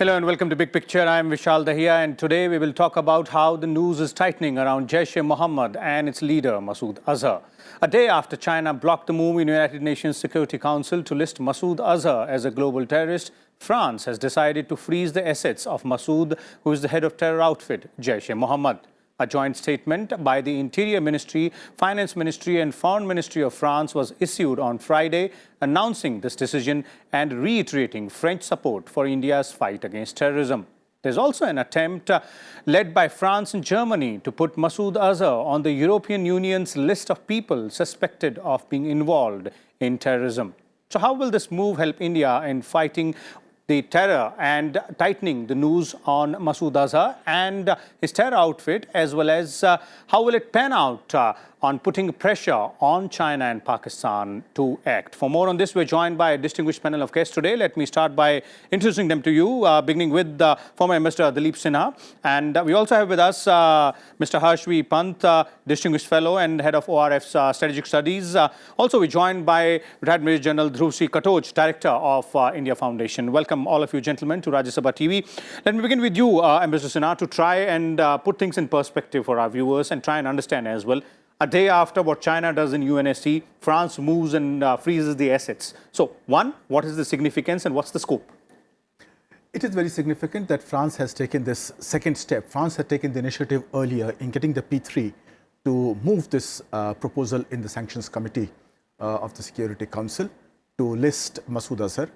Hello and welcome to Big Picture. I am Vishal Dahiya, and today we will talk about how the news is tightening around Jaish-e-Mohammed and its leader Masood Azhar. A day after China blocked the move in the United Nations Security Council to list Masood Azhar as a global terrorist, France has decided to freeze the assets of Masood, who is the head of terror outfit Jaish-e-Mohammed. A joint statement by the Interior Ministry, Finance Ministry and Foreign Ministry of France was issued on Friday, announcing this decision and reiterating French support for India's fight against terrorism. There's also an attempt led by France and Germany to put Masood Azhar on the European Union's list of people suspected of being involved in terrorism. So how will this move help India in fighting the terror and tightening the news on Masood Azhar and his terror outfit, as well as how will it pan out on putting pressure on China and Pakistan to act? For more on this, we're joined by a distinguished panel of guests today. Let me start by introducing them to you, beginning with former Ambassador Dileep Sinha. And we also have with us Mr. Harshvi Pant, distinguished fellow and head of ORF's strategic studies. Also, we're joined by retired Major General Dhruv C. Katoch, director of India Foundation. Welcome all of you gentlemen to Rajya Sabha TV. Let me begin with you, Ambassador Sinha, to try and put things in perspective for our viewers and try and understand as well. A day after what China does in UNSC, France moves and freezes the assets. So, one, what is the significance and what's the scope? It is very significant that France has taken this second step. France had taken the initiative earlier in getting the P3 to move this proposal in the Sanctions Committee of the Security Council to list Masood Azhar.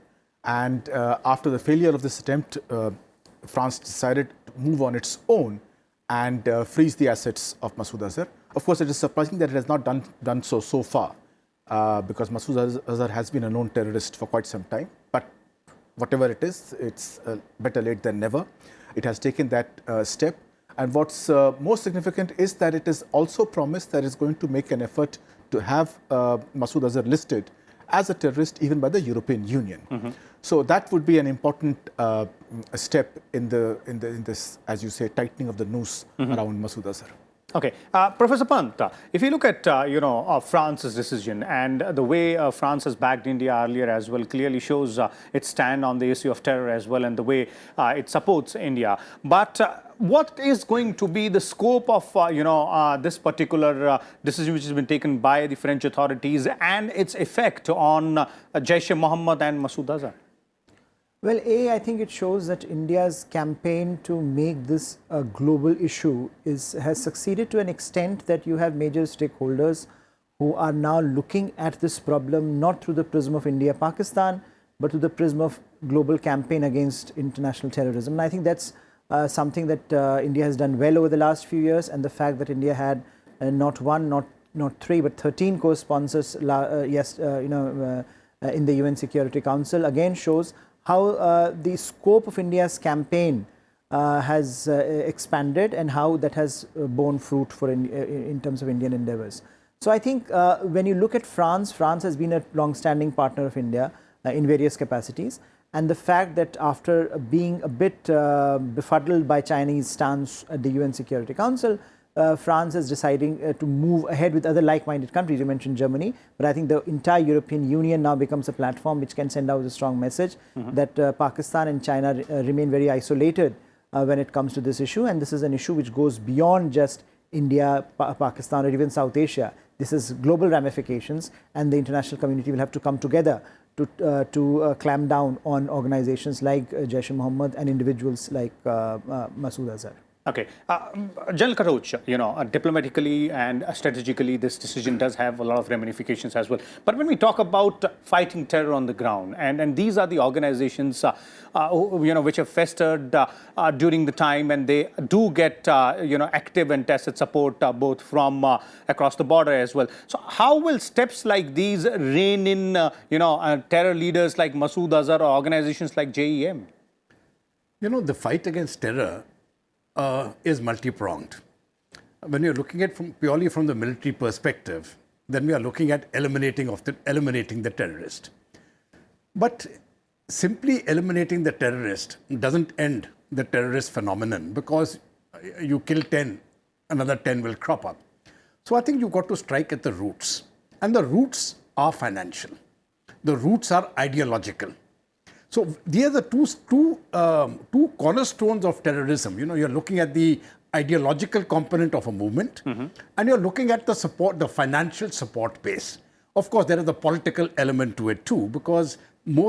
And after the failure of this attempt, France decided to move on its own and freeze the assets of Masood Azhar. Of course, it is surprising that it has not done so far, because Masood Azhar has been a known terrorist for quite some time. But whatever it is, it's better late than never. It has taken that step. And what's most significant is that it is also promised that it's going to make an effort to have Masood Azhar listed as a terrorist even by the European Union. So that would be an important step in this, as you say, tightening of the noose around Masood Azhar. Okay, Professor Pant, if you look at France's decision and the way France has backed India earlier as well, clearly shows its stand on the issue of terror as well and the way it supports India. But what is going to be the scope of this particular decision which has been taken by the French authorities and its effect on Jaish-e-Mohammed and Masood Azhar? Well, I think it shows that India's campaign to make this a global issue has succeeded to an extent that you have major stakeholders who are now looking at this problem not through the prism of India-Pakistan, but through the prism of global campaign against international terrorism. And I think that's something that India has done well over the last few years, and the fact that India had not one, not three, but 13 co-sponsors in the UN Security Council again shows how the scope of India's campaign has expanded and how that has borne fruit for in terms of Indian endeavors. So I think when you look at France, France has been a long-standing partner of India in various capacities. And the fact that after being a bit befuddled by Chinese stance at the UN Security Council, France is deciding to move ahead with other like-minded countries. You mentioned Germany, but I think the entire European Union now becomes a platform which can send out a strong message that Pakistan and China remain very isolated when it comes to this issue. And this is an issue which goes beyond just India, Pakistan, or even South Asia. This is global ramifications, and the international community will have to come together to clamp down on organizations like Jaish-e-Mohammed and individuals like Masood Azhar. Okay. General Katoch, diplomatically and strategically, this decision does have a lot of ramifications as well. But when we talk about fighting terror on the ground, and these are the organizations, which have festered during the time, and they do get, active and tested support both from across the border as well. So how will steps like these rein in, terror leaders like Masood Azhar or organizations like JEM? The fight against terror is multi-pronged. When you're looking at purely from the military perspective, then we are looking at eliminating the terrorist. But simply eliminating the terrorist doesn't end the terrorist phenomenon, because you kill 10, another 10 will crop up. So I think you've got to strike at the roots. And the roots are financial. The roots are ideological. So these are the two cornerstones of terrorism. You know, you're looking at the ideological component of a movement, and you're looking at the support, the financial support base. Of course, there is a political element to it too, because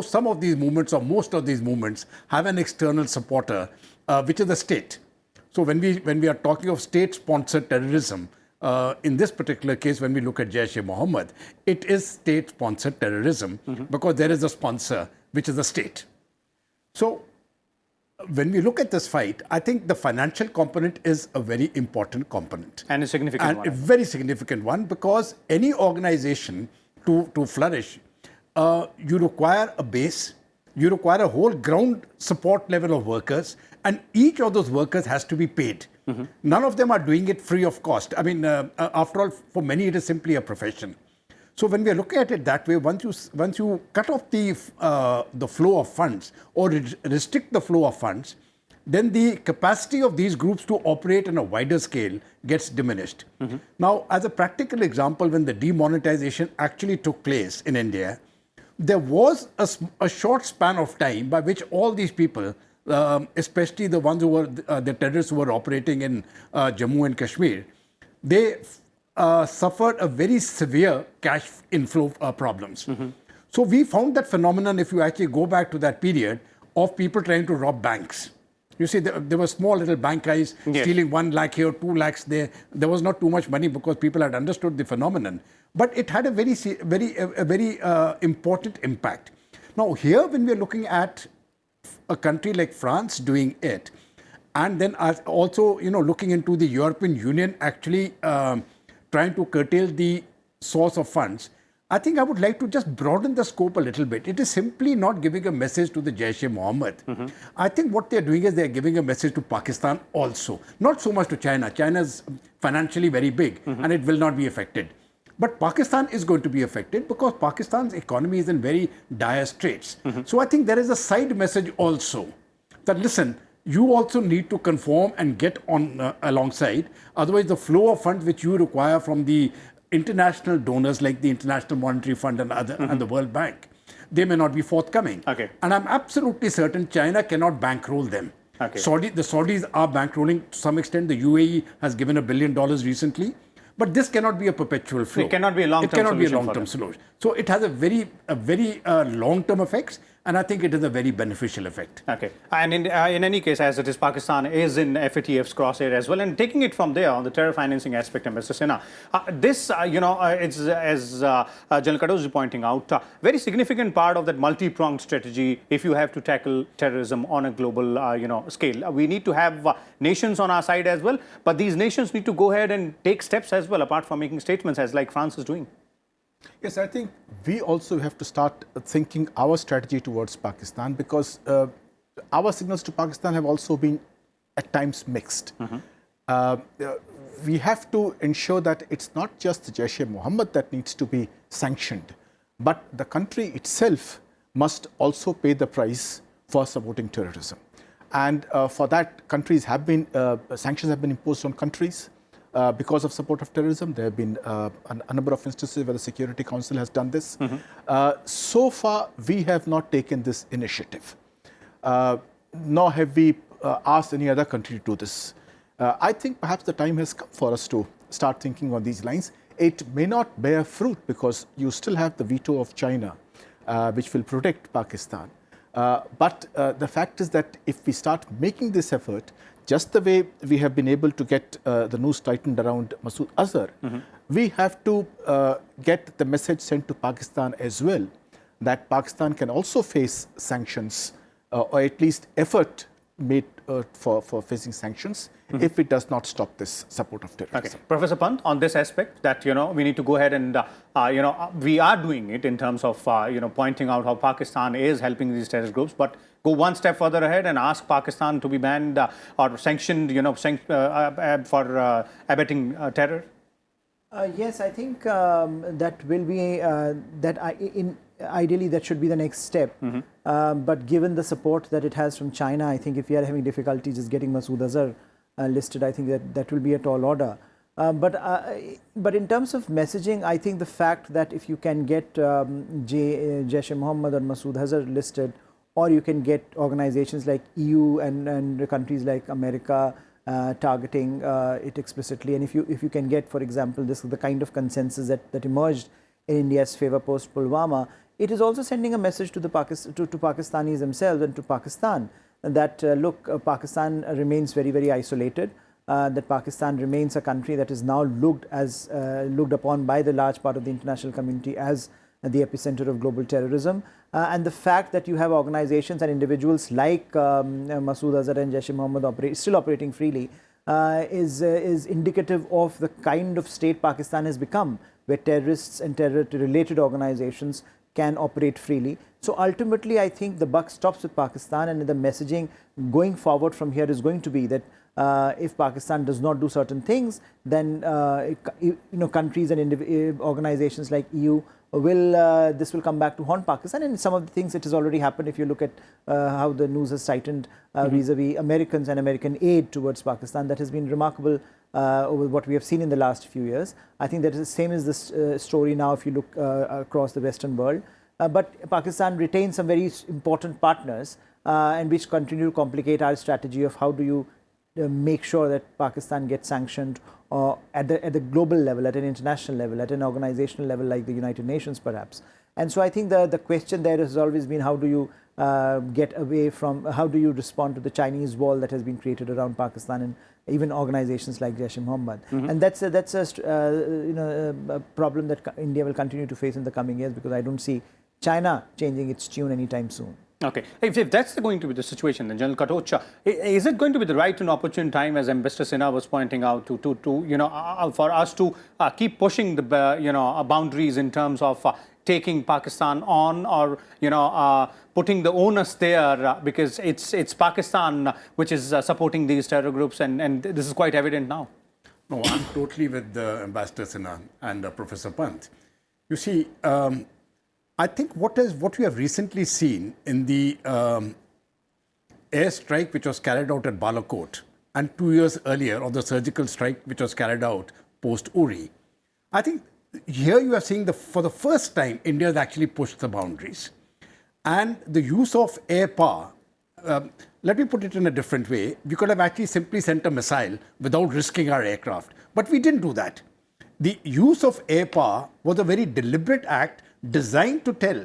some of these movements or most of these movements have an external supporter, which is the state. So when we are talking of state-sponsored terrorism, in this particular case, when we look at Jaish-e-Mohammed, it is state-sponsored terrorism because there is a sponsor, which is the state. So when we look at this fight, I think the financial component is a very important component. And a significant And one. a very significant one, because any organization to flourish, you require a base, you require a whole ground support level of workers, and each of those workers has to be paid. None of them are doing it free of cost. I mean, after all, for many, it is simply a profession. So when we are looking at it that way, once you cut off the flow of funds or restrict the flow of funds, then the capacity of these groups to operate on a wider scale gets diminished. Now, as a practical example, when the demonetization actually took place in India, there was a short span of time by which all these people, especially the ones who were the terrorists who were operating in Jammu and Kashmir, they suffered a very severe cash inflow problems. So we found that phenomenon, if you actually go back to that period, of people trying to rob banks. You see, there were small little bank guys stealing 1 lakh here, 2 lakhs there. There was not too much money because people had understood the phenomenon. But it had a very important impact. Now here, when we are looking at a country like France doing it, and then also, you know, looking into the European Union actually trying to curtail the source of funds, I think I would like to just broaden the scope a little bit. It is simply not giving a message to the Jaish-e-Mohammed. I think what they're doing is they're giving a message to Pakistan also. Not so much to China. China is financially very big and it will not be affected. But Pakistan is going to be affected because Pakistan's economy is in very dire straits. So I think there is a side message also that, listen, you also need to conform and get on alongside. Otherwise, the flow of funds which you require from the international donors like the International Monetary Fund and and the World Bank, they may not be forthcoming. Okay. And I'm absolutely certain China cannot bankroll them. Okay. The Saudis are bankrolling to some extent. The UAE has given $1 billion recently. But this cannot be a perpetual flow. It cannot be a long-term solution. It cannot be a long-term solution. So it has a very long-term effects, and I think it is a very beneficial effect. Okay. And in any case, as it is, Pakistan is in FATF's crosshair as well. And taking it from there on the terror financing aspect, Mr. Sinha, this, it's as General Kadoz is pointing out, very significant part of that multi-pronged strategy if you have to tackle terrorism on a global, scale. We need to have nations on our side as well, but these nations need to go ahead and take steps as well, apart from making statements as like France is doing. Yes, I think we also have to start thinking our strategy towards Pakistan, because our signals to Pakistan have also been at times mixed. We have to ensure that it's not just Jaish-e-Mohammed that needs to be sanctioned, but the country itself must also pay the price for supporting terrorism. And for that, sanctions have been imposed on countries because of support of terrorism. There have been a number of instances where the Security Council has done this. So far, we have not taken this initiative, nor have we asked any other country to do this. I think perhaps the time has come for us to start thinking on these lines. It may not bear fruit because you still have the veto of China, which will protect Pakistan. But the fact is that if we start making this effort, just the way we have been able to get the noose tightened around Masood Azhar, we have to get the message sent to Pakistan as well, that Pakistan can also face sanctions, or at least effort made for facing sanctions, if it does not stop this support of terrorism. Okay. Professor Pant, on this aspect, that we need to go ahead and we are doing it in terms of pointing out how Pakistan is helping these terrorist groups, but go one step further ahead and ask Pakistan to be banned or sanctioned, for abetting terror. Yes, I think that will be ideally that should be the next step. But given the support that it has from China, I think if we are having difficulty just getting Masood Azhar listed, I think that will be a tall order. But in terms of messaging, I think the fact that if you can get Jaish-e-Mohammed or Masood Azhar listed or you can get organizations like EU and countries like America targeting it explicitly. And if you can get, for example, the kind of consensus that emerged in India's favor post Pulwama, it is also sending a message to the Pakistanis themselves and to Pakistan that look, Pakistan remains very, very isolated. That Pakistan remains a country that is now looked upon by the large part of the international community as the epicenter of global terrorism. And the fact that you have organizations and individuals like Masood Azhar and Jaish-e-Mohammed still operating freely is indicative of the kind of state Pakistan has become, where terrorists and terror-related organizations can operate freely. So ultimately, I think the buck stops with Pakistan, and the messaging going forward from here is going to be that if Pakistan does not do certain things, then countries and organizations like EU this will come back to haunt Pakistan. And some of the things, it has already happened. If you look at how the news has tightened vis-a-vis Americans and American aid towards Pakistan, that has been remarkable over what we have seen in the last few years. I think that is the same as this story now if you look across the Western world. But Pakistan retains some very important partners and which continue to complicate our strategy of how do you make sure that Pakistan gets sanctioned at the global level, at an international level, at an organizational level like the United Nations perhaps. And so I think the question there has always been how do you get away from, how do you respond to the Chinese wall that has been created around Pakistan and even organizations like Jaish-e-Mohammed. And that's a problem that India will continue to face in the coming years, because I don't see China changing its tune anytime soon. Okay. If that's going to be the situation, then General Katocha, is it going to be the right and opportune time, as Ambassador Sinha was pointing out, for us to keep pushing the boundaries in terms of taking Pakistan on, or putting the onus there, because it's Pakistan which is supporting these terror groups, and this is quite evident now. No, I'm totally with Ambassador Sinha and Professor Pant. You see, I think what we have recently seen in the airstrike which was carried out at Balakot, and 2 years earlier, or the surgical strike which was carried out post Uri, I think here you are seeing for the first time India has actually pushed the boundaries. And the use of air power, let me put it in a different way. We could have actually simply sent a missile without risking our aircraft, but we didn't do that. The use of air power was a very deliberate act designed to tell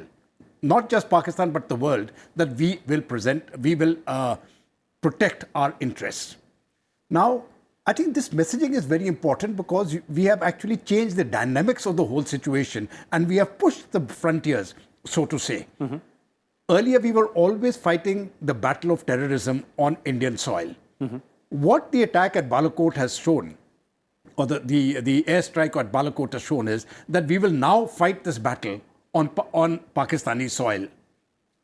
not just Pakistan but the world that we will protect our interests. Now, I think this messaging is very important because we have actually changed the dynamics of the whole situation, and we have pushed the frontiers, so to say. Earlier, we were always fighting the battle of terrorism on Indian soil. What the attack at Balakot has shown, or the airstrike at Balakot has shown, is that we will now fight this battle on Pakistani soil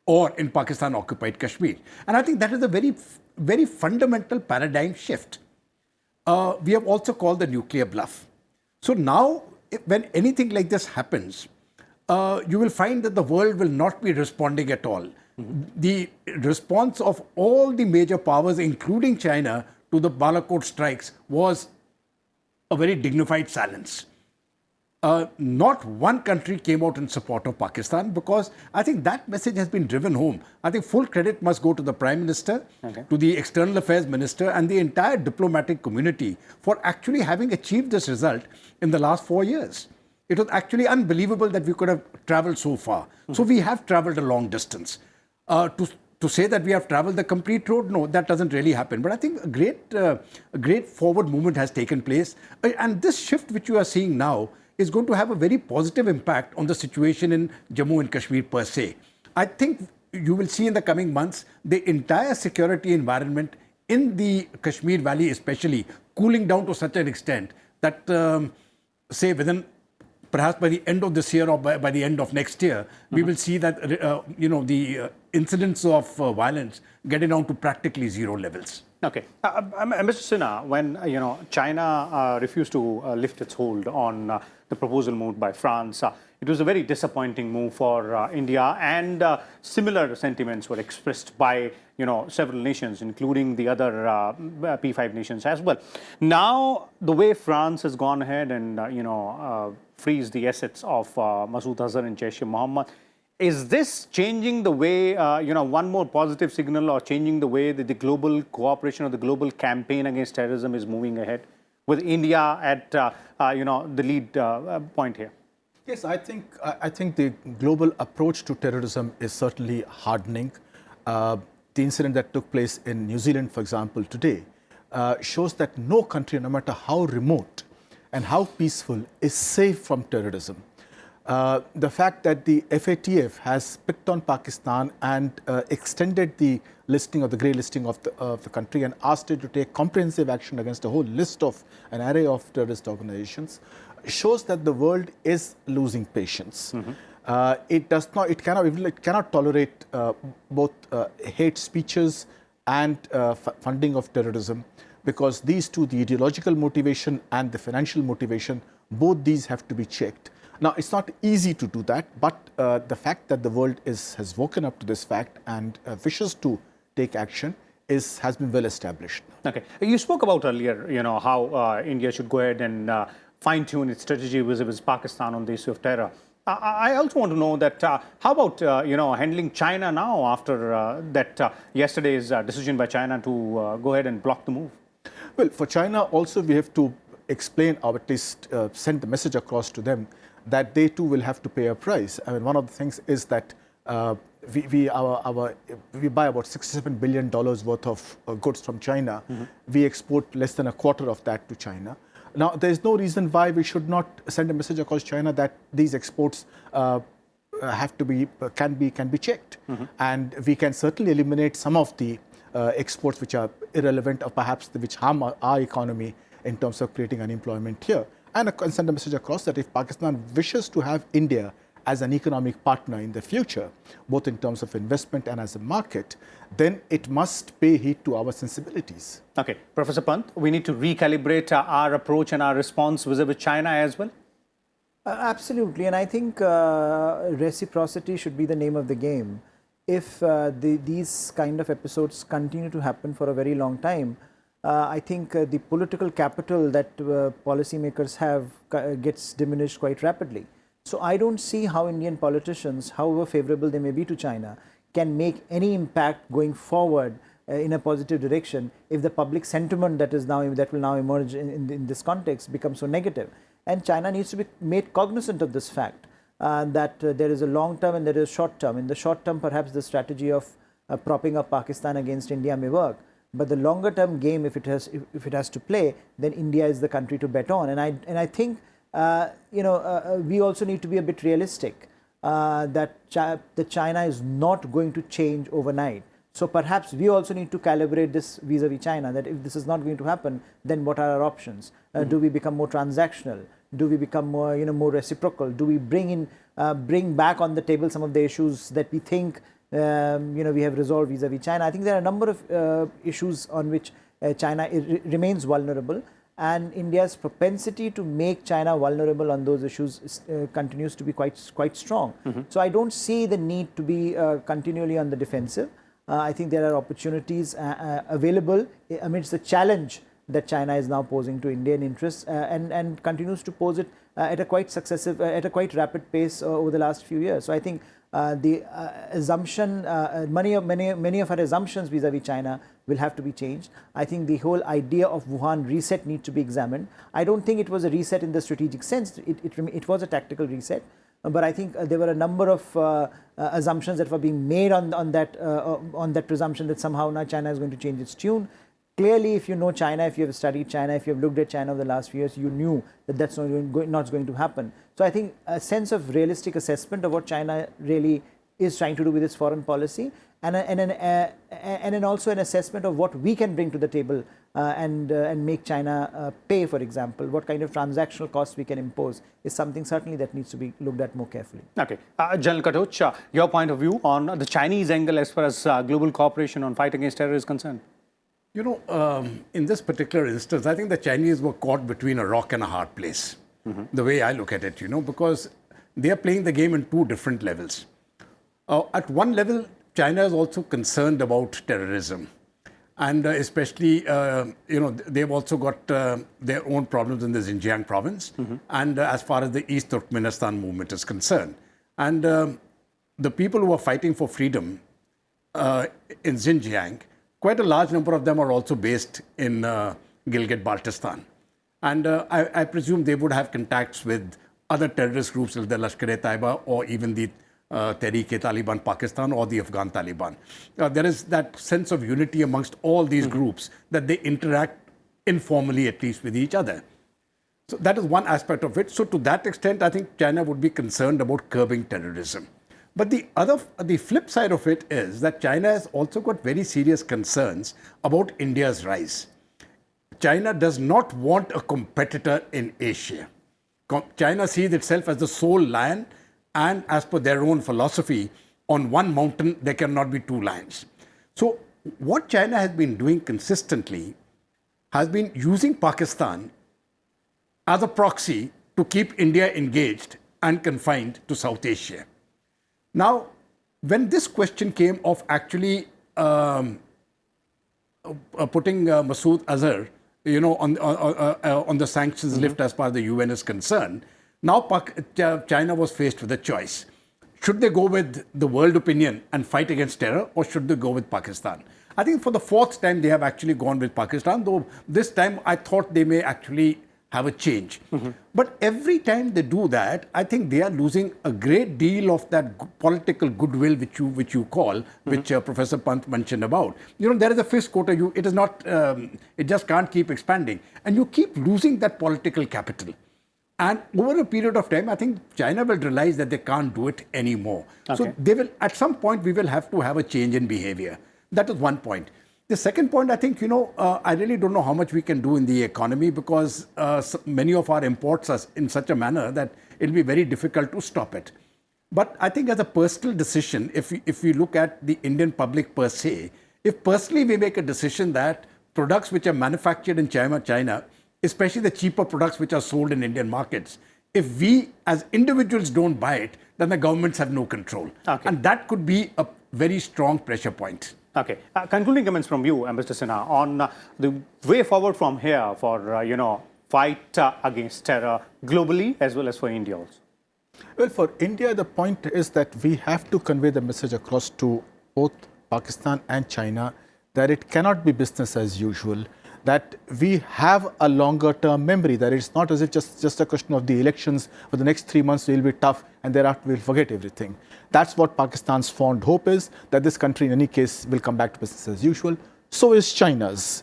or in Pakistan-occupied Kashmir. And I think that is a very, very fundamental paradigm shift. We have also called the nuclear bluff. So now, when anything like this happens, you will find that the world will not be responding at all. The response of all the major powers, including China, to the Balakot strikes was a very dignified silence. Not one country came out in support of Pakistan, because I think that message has been driven home. I think full credit must go to the Prime Minister, to the External Affairs Minister, and the entire diplomatic community for actually having achieved this result in the last 4 years. It was actually unbelievable that we could have traveled so far. So we have traveled a long distance. To say that we have traveled the complete road, no, that doesn't really happen. But I think a great forward movement has taken place. And this shift which you are seeing now is going to have a very positive impact on the situation in Jammu and Kashmir per se. I think you will see in the coming months the entire security environment in the Kashmir Valley especially cooling down to such an extent that, say, perhaps by the end of this year or by the end of next year, we will see that the incidents of violence getting down to practically zero levels. Okay. Mr. Sinha, when China refused to lift its hold on the proposal moved by France, it was a very disappointing move for India, and similar sentiments were expressed by several nations, including the other P5 nations as well. Now, the way France has gone ahead and freeze the assets of Masood Azhar and Jaish-e-Mohammed, Is this changing the way, one more positive signal or changing the way that the global cooperation or the global campaign against terrorism is moving ahead with India at, the lead point here? Yes, I think the global approach to terrorism is certainly hardening. The incident that took place in New Zealand, for example, today, shows that no country, no matter how remote and how peaceful, is safe from terrorism. The fact that the FATF has picked on Pakistan and extended the listing or the grey listing of the country and asked it to take comprehensive action against a whole list of an array of terrorist organizations shows that the world is losing patience. It cannot tolerate both hate speeches and funding of terrorism, because these two, the ideological motivation and the financial motivation, both these have to be checked. Now, it's not easy to do that, but the fact that the world has woken up to this fact and wishes to take action has been well established. Okay. You spoke about earlier, how India should go ahead and fine-tune its strategy vis-a-vis Pakistan on the issue of terror. I also want to know that how about, handling China now after that yesterday's decision by China to go ahead and block the move? Well, for China also, we have to explain or at least send the message across to them that they too will have to pay a price. I mean, one of the things is that we buy about $67 billion worth of goods from China. We export less than a quarter of that to China. Now, there is no reason why we should not send a message across China that these exports can be checked, and we can certainly eliminate some of the exports which are irrelevant or perhaps which harm our economy in terms of creating unemployment here. And send a message across that if Pakistan wishes to have India as an economic partner in the future, both in terms of investment and as a market, then it must pay heed to our sensibilities. Okay. Professor Pant, we need to recalibrate our approach and our response vis-a-vis China as well? Absolutely. And I think reciprocity should be the name of the game. If these kind of episodes continue to happen for a very long time, I think the political capital that policymakers have gets diminished quite rapidly. So I don't see how Indian politicians, however favorable they may be to China, can make any impact going forward in a positive direction if the public sentiment that will now emerge in this context becomes so negative. And China needs to be made cognizant of this fact, that there is a long term and there is short term. In the short term, perhaps the strategy of propping up Pakistan against India may work. But the longer term game, if it has to play, then India is the country to bet on. And I think we also need to be a bit realistic that China is not going to change overnight. So perhaps we also need to calibrate this vis-a-vis China, that if this is not going to happen, then what are our options? Do we become more transactional? Do we become more more reciprocal? Do we bring back on the table some of the issues that we think we have resolved vis-a-vis China? I think there are a number of issues on which China remains vulnerable, and India's propensity to make China vulnerable on those issues continues to be quite strong. So I don't see the need to be continually on the defensive. I think there are opportunities available amidst the challenge that China is now posing to Indian interests and continues to pose it at a quite rapid pace over the last few years. So I think the assumption, many of our assumptions vis-a-vis China will have to be changed. I think the whole idea of Wuhan reset needs to be examined. I don't think it was a reset in the strategic sense. It was a tactical reset. But I think there were a number of assumptions that were being made on that presumption that somehow now China is going to change its tune. Clearly, if you know China, if you have studied China, if you have looked at China over the last few years, you knew that that's not going to happen. So I think a sense of realistic assessment of what China really is trying to do with its foreign policy, and also an assessment of what we can bring to the table and make China pay, for example, what kind of transactional costs we can impose, is something certainly that needs to be looked at more carefully. Okay. General Katoch, your point of view on the Chinese angle as far as global cooperation on fight against terror is concerned? In this particular instance, I think the Chinese were caught between a rock and a hard place, the way I look at it, because they are playing the game in two different levels. At one level, China is also concerned about terrorism. And especially, they've also got their own problems in the Xinjiang province. And as far as the East Turkmenistan movement is concerned. And the people who are fighting for freedom in Xinjiang, quite a large number of them are also based in Gilgit-Baltistan. And I presume they would have contacts with other terrorist groups like the Lashkar-e-Taiba or even the Tehreek-e-Taliban Pakistan or the Afghan Taliban. There is that sense of unity amongst all these groups that they interact informally, at least, with each other. So that is one aspect of it. So to that extent, I think China would be concerned about curbing terrorism. But the flip side of it is that China has also got very serious concerns about India's rise. China does not want a competitor in Asia. China sees itself as the sole lion, and as per their own philosophy, on one mountain there cannot be two lions. So what China has been doing consistently has been using Pakistan as a proxy to keep India engaged and confined to South Asia. Now, when this question came of actually putting Masood Azhar, on the sanctions lift as far as the UN is concerned, now China was faced with a choice. Should they go with the world opinion and fight against terror, or should they go with Pakistan? I think for the fourth time they have actually gone with Pakistan, though this time I thought they may actually have a change. But every time they do that, I think they are losing a great deal of that political goodwill which you call, which Professor Pant mentioned about. There is a fixed quota. It is not. It just can't keep expanding, and you keep losing that political capital. And over a period of time, I think China will realize that they can't do it anymore. Okay. So they will, at some point, we will have to have a change in behavior. That is one point. The second point, I think, I really don't know how much we can do in the economy, because many of our imports are in such a manner that it'll be very difficult to stop it. But I think as a personal decision, if we look at the Indian public per se, if personally we make a decision that products which are manufactured in China, especially the cheaper products which are sold in Indian markets, if we as individuals don't buy it, then the governments have no control. Okay. And that could be a very strong pressure point. Okay. Concluding comments from you, Mr. Sinha, on the way forward from here for, fight against terror globally as well as for India also. Well, for India, the point is that we have to convey the message across to both Pakistan and China that it cannot be business as usual, that we have a longer term memory, that it's not as if just a question of the elections for the next 3 months will be tough and thereafter we'll forget everything. That's what Pakistan's fond hope is, that this country in any case will come back to business as usual. So is China's.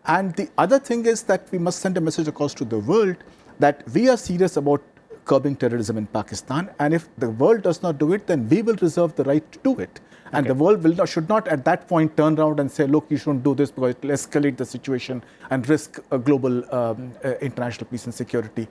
And the other thing is that we must send a message across to the world that we are serious about curbing terrorism in Pakistan, and if the world does not do it, then we will reserve the right to do it. And the world should not at that point turn around and say, look, you shouldn't do this because it will escalate the situation and risk global international peace and security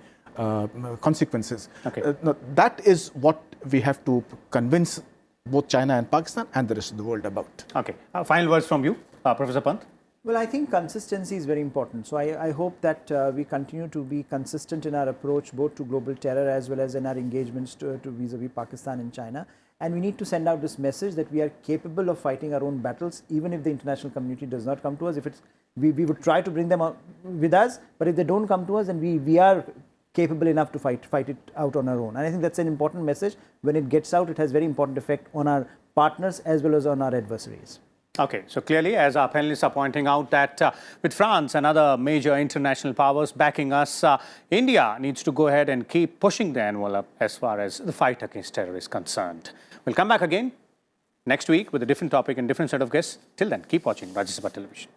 consequences. Okay. That is what we have to convince both China and Pakistan and the rest of the world about. Okay. Final words from you, Professor Pant. Well, I think consistency is very important. So I hope that we continue to be consistent in our approach both to global terror as well as in our engagements to vis-a-vis Pakistan and China. And we need to send out this message that we are capable of fighting our own battles, even if the international community does not come to us. If it's, we would try to bring them out with us, but if they don't come to us, then we are capable enough to fight it out on our own. And I think that's an important message. When it gets out, it has very important effect on our partners as well as on our adversaries. Okay, so clearly, as our panelists are pointing out, that with France and other major international powers backing us, India needs to go ahead and keep pushing the envelope as far as the fight against terror is concerned. We'll come back again next week with a different topic and different set of guests. Till then, keep watching Rajya Sabha Television.